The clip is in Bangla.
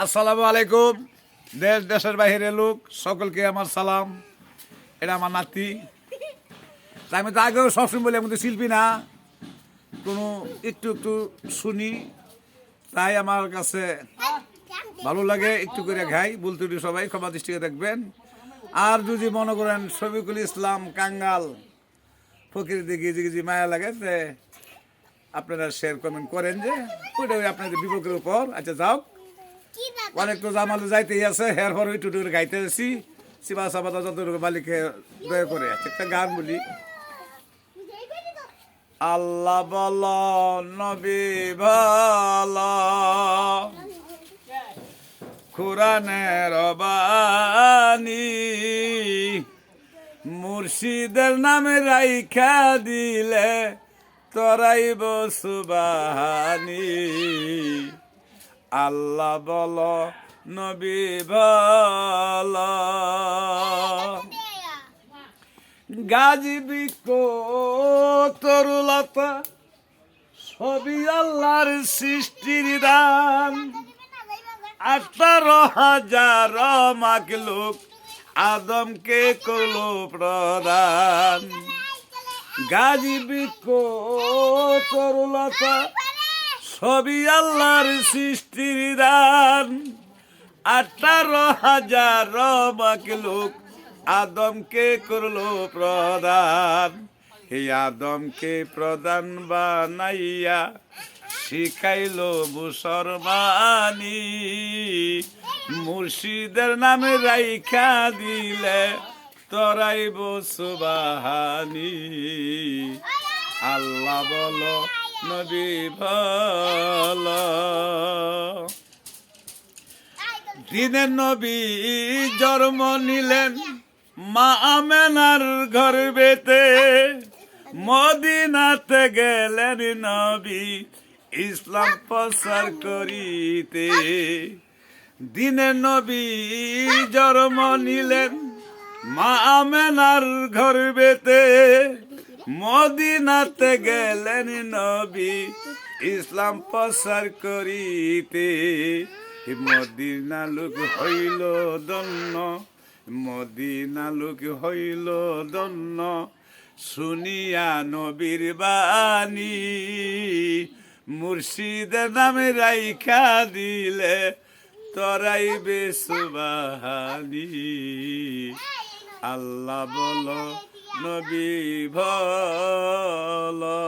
আসসালামু আলাইকুম। দেশের বাইরের লোক সকলকে আমার সালাম। এটা আমার নাতি। তাই আমি তো আগেও সবসময় বলি আমি তো শিল্পী না, কোনো একটু একটু শুনি, তাই আমার কাছে ভালো লাগে, একটু করে খাই। বলতে সবাই ক্ষমা দৃষ্টিকে দেখবেন। আর যদি মনে করেন শফিকুল ইসলাম কাঙ্গাল ফকির দিকে যে মায়া লাগে, আপনারা শেয়ার কমেন্ট করেন যে ওইটা আপনাদের বিবেকের উপর। আচ্ছা যাও, অনেক তো জামালে যাইতেই আছে, হের পর একটু করে গাইতে আছি। শিবা সাবা যতটুকু মালিককে দয়া করে একটা গান বলি। আল্লাহ বল নবী বল কোরআনের বাণী, মুর্শিদের নামে রাইখা দিলে তরাইব সুবাহানি। আল্লাহ বল নবী বল গাজী বৃক্ষ তরুলতা সবই আল্লাহর সৃষ্টির দান। 18,000 মাখলুক আদমকে করলো প্রদান। গাজী বৃক্ষ তরুলতা সবই আল্লাহর সৃষ্টির দান। 18,000 মাখলুক আদমকে করলো প্রদান। হে আদমকে প্রদান বানাইয়া শিখাইলো মুসলমানি, মুর্শিদের নামে রাইখা দিলে তরাইব সুবাহানি। আল্লাহ বলো নবী বলো। দিনের নবী জন্ম নিলেন মা আমেনার গর্ভেতে, মদিনাতে গেলেন নবী ইসলাম প্রচার করিতে। দিনের নবী জন্ম নিলেন মা আমেনার গর্ভেতে, মদিনাতে গেলেন নবী ইসলাম প্রচার করিতে। মদিনা লোক হইল দন্য, মদিনা লোক হইল দন্য শুনিয়া নবীর বাণী, মুর্শিদের নামে রাইখা দিলে তরাইবে সুবাহানি। আল্লাহ বলো নবী বলো।